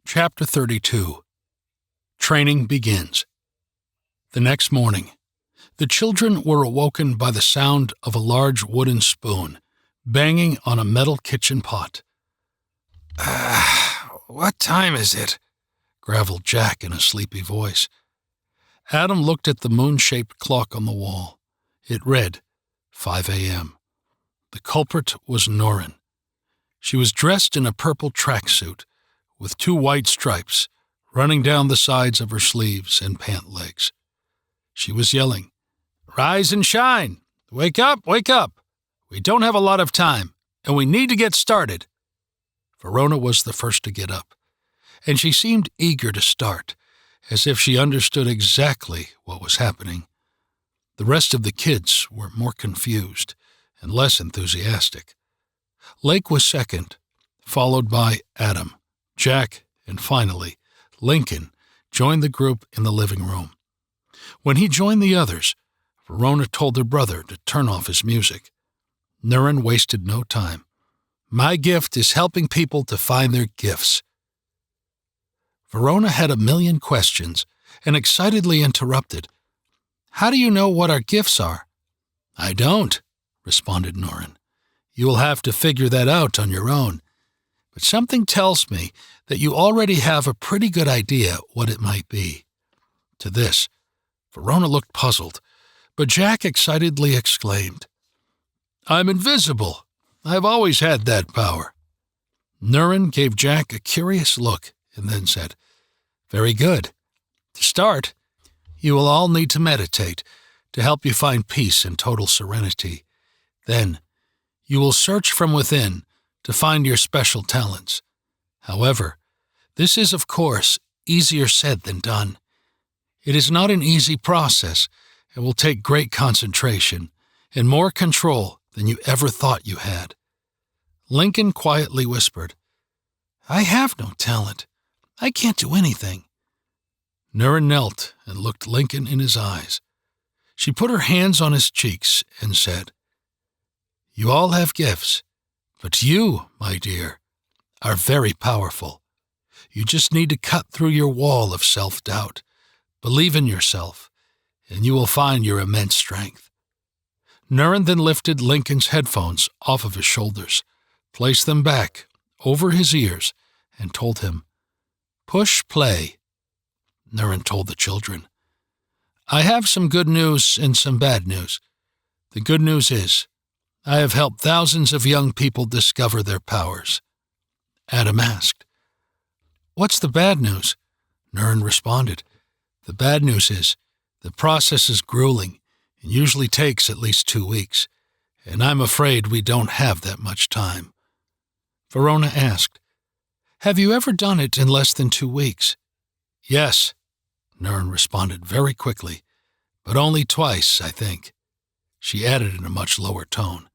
Chapter 32. Training begins. The next morning, the children were awoken by the sound of a large wooden spoon banging on a metal kitchen pot. What time is it?" graveled Jack in a sleepy voice. Adam looked at the moon-shaped clock on the wall. It read 5 a.m. The culprit was Norrin. She was dressed in a purple tracksuit with 2 white stripes running down the sides of her sleeves and pant legs. She was yelling, "Rise and shine! Wake up, wake up! We don't have a lot of time, and we need to get started." Verona was the first to get up, and she seemed eager to start, as if she understood exactly what was happening. The rest of the kids were more confused and less enthusiastic. Lake was second, followed by Adam, Jack, and finally, Lincoln joined the group in the living room. When he joined the others, Verona told her brother to turn off his music. Norrin wasted no time. "My gift is helping people to find their gifts." Verona had a million questions and excitedly interrupted. "How do you know what our gifts are?" "I don't," responded Norrin. "You will have to figure that out on your own. But something tells me that you already have a pretty good idea what it might be." To this, Verona looked puzzled, but Jack excitedly exclaimed, "I'm invisible. I've always had that power." Norrin gave Jack a curious look and then said, "Very good. To start, you will all need to meditate to help you find peace and total serenity. Then, you will search from within to find your special talents. However, this is, of course, easier said than done. It is not an easy process and will take great concentration and more control than you ever thought you had." Lincoln quietly whispered, "I have no talent. I can't do anything." Norrin knelt and looked Lincoln in his eyes. She put her hands on his cheeks and said, "You all have gifts, but you, my dear, are very powerful. You just need to cut through your wall of self-doubt, believe in yourself, and you will find your immense strength." Norrin then lifted Lincoln's headphones off of his shoulders, placed them back over his ears, and told him, "Push play." Norrin told the children, "I have some good news and some bad news. The good news is, I have helped thousands of young people discover their powers." Adam asked, "What's the bad news?" Norrin responded, "The bad news is, the process is grueling and usually takes at least 2 weeks, and I'm afraid we don't have that much time." Verona asked, "Have you ever done it in less than 2 weeks?" "Yes," Norrin responded very quickly, "but only twice, I think." She added in a much lower tone.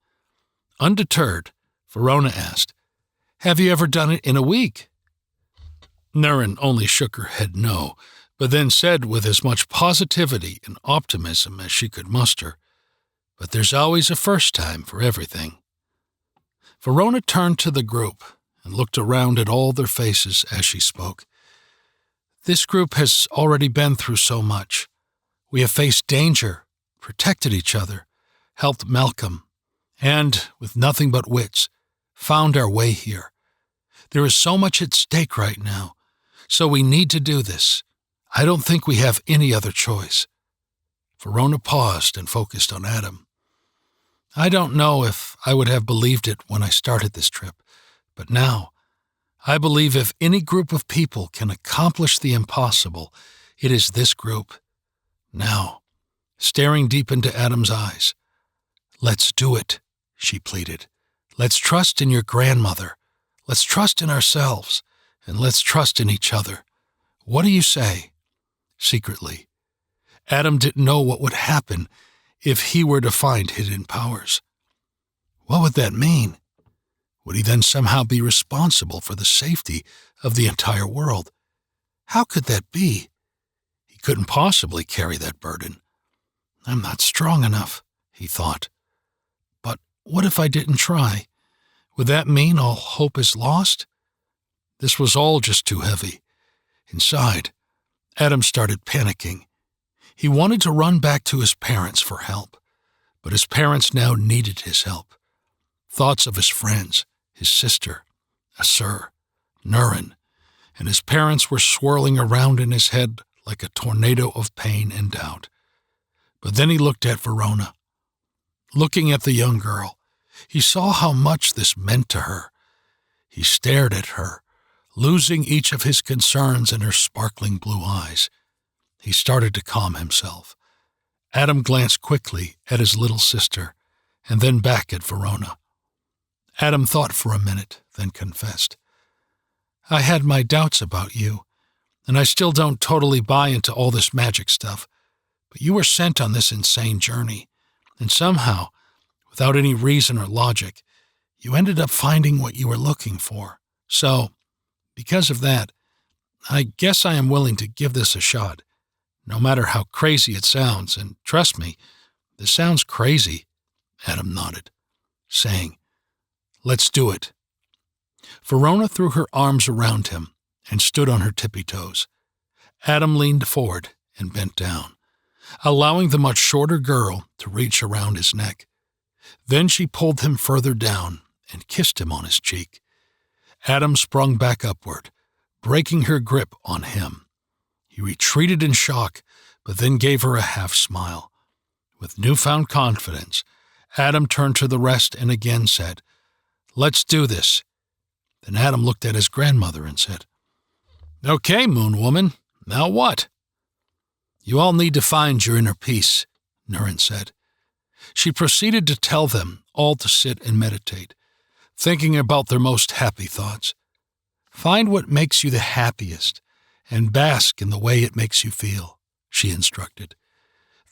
Undeterred, Verona asked, "Have you ever done it in a week?" Norrin only shook her head no, but then said with as much positivity and optimism as she could muster, "But there's always a first time for everything." Verona turned to the group and looked around at all their faces as she spoke. "This group has already been through so much. We have faced danger, protected each other, helped Malcolm, and, with nothing but wits, found our way here. There is so much at stake right now, so we need to do this. I don't think we have any other choice." Verona paused and focused on Adam. "I don't know if I would have believed it when I started this trip, but now, I believe if any group of people can accomplish the impossible, it is this group. Now," staring deep into Adam's eyes, "let's do it," she pleaded. "Let's trust in your grandmother. Let's trust in ourselves, and let's trust in each other. What do you say?" Secretly, Adam didn't know what would happen if he were to find hidden powers. What would that mean? Would he then somehow be responsible for the safety of the entire world? How could that be? He couldn't possibly carry that burden. "I'm not strong enough," he thought. But what if I didn't try? Would that mean all hope is lost? This was all just too heavy. Inside, Adam started panicking. He wanted to run back to his parents for help, but his parents now needed his help. Thoughts of his friends, his sister, Asur, Nurin, and his parents were swirling around in his head like a tornado of pain and doubt. But then he looked at Verona. Looking at the young girl, he saw how much this meant to her. He stared at her, losing each of his concerns in her sparkling blue eyes. He started to calm himself. Adam glanced quickly at his little sister, and then back at Verona. Adam thought for a minute, then confessed. I had my doubts about you, and I still don't totally buy into all this magic stuff, but you were sent on this insane journey, and somehow, without any reason or logic, you ended up finding what you were looking for. So, because of that, I guess I am willing to give this a shot, no matter how crazy it sounds, and trust me, this sounds crazy, Adam nodded, saying, Let's do it. Verona threw her arms around him and stood on her tippy toes. Adam leaned forward and bent down, allowing the much shorter girl to reach around his neck. Then she pulled him further down and kissed him on his cheek. Adam sprung back upward, breaking her grip on him. He retreated in shock, but then gave her a half smile. With newfound confidence, Adam turned to the rest and again said, Let's do this. Then Adam looked at his grandmother and said, Okay, Moon Woman, now what? You all need to find your inner peace, Nurin said. She proceeded to tell them all to sit and meditate, thinking about their most happy thoughts. Find what makes you the happiest and bask in the way it makes you feel, she instructed.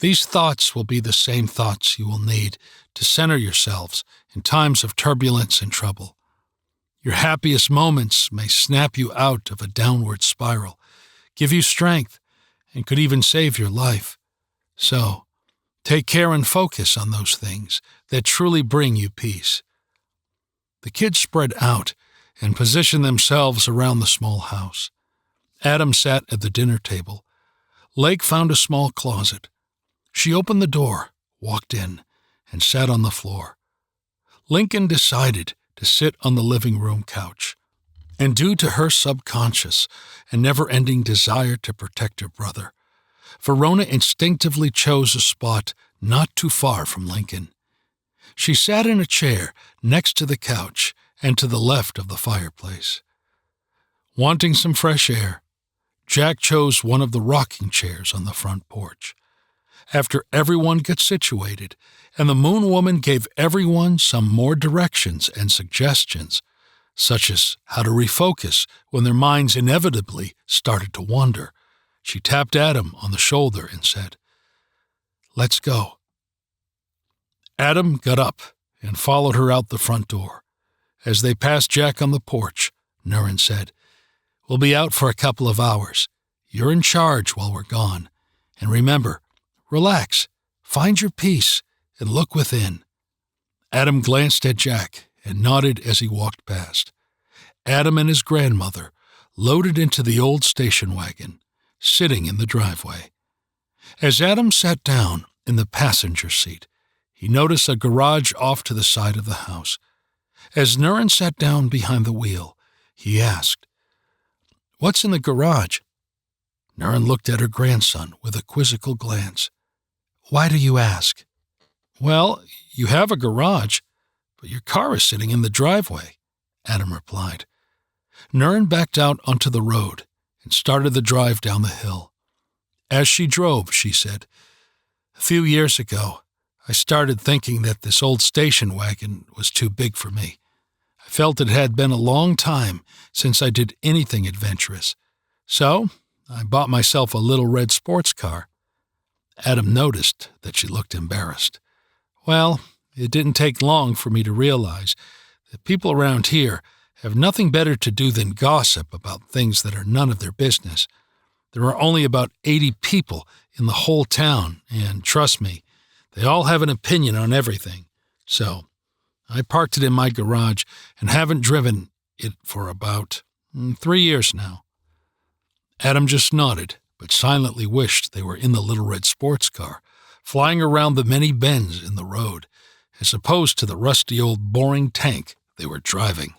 These thoughts will be the same thoughts you will need to center yourselves in times of turbulence and trouble. Your happiest moments may snap you out of a downward spiral, give you strength, and could even save your life. So, take care and focus on those things that truly bring you peace. The kids spread out and positioned themselves around the small house. Adam sat at the dinner table. Lake found a small closet. She opened the door, walked in, and sat on the floor. Lincoln decided to sit on the living room couch, and due to her subconscious and never-ending desire to protect her brother, Verona instinctively chose a spot not too far from Lincoln. She sat in a chair next to the couch and to the left of the fireplace. Wanting some fresh air, Jack chose one of the rocking chairs on the front porch. After everyone got situated, and the Moon Woman gave everyone some more directions and suggestions, such as how to refocus when their minds inevitably started to wander, she tapped Adam on the shoulder and said, Let's go. Adam got up and followed her out the front door. As they passed Jack on the porch, Nurin said, We'll be out for a couple of hours. You're in charge while we're gone. And remember, relax, find your peace, and look within. Adam glanced at Jack and nodded as he walked past. Adam and his grandmother loaded into the old station wagon, sitting in the driveway. As Adam sat down in the passenger seat, he noticed a garage off to the side of the house. As Nurin sat down behind the wheel, he asked, What's in the garage? Nurin looked at her grandson with a quizzical glance. Why do you ask? Well, you have a garage, but your car is sitting in the driveway, Adam replied. Nurin backed out onto the road and started the drive down the hill. As she drove, she said, A few years ago, I started thinking that this old station wagon was too big for me. I felt it had been a long time since I did anything adventurous. So, I bought myself a little red sports car. Adam noticed that she looked embarrassed. Well, it didn't take long for me to realize that people around here have nothing better to do than gossip about things that are none of their business. There are only about 80 people in the whole town, and trust me, they all have an opinion on everything. So, I parked it in my garage and haven't driven it for about, 3 years now." Adam just nodded, but silently wished they were in the little red sports car, flying around the many bends in the road, as opposed to the rusty old boring tank they were driving.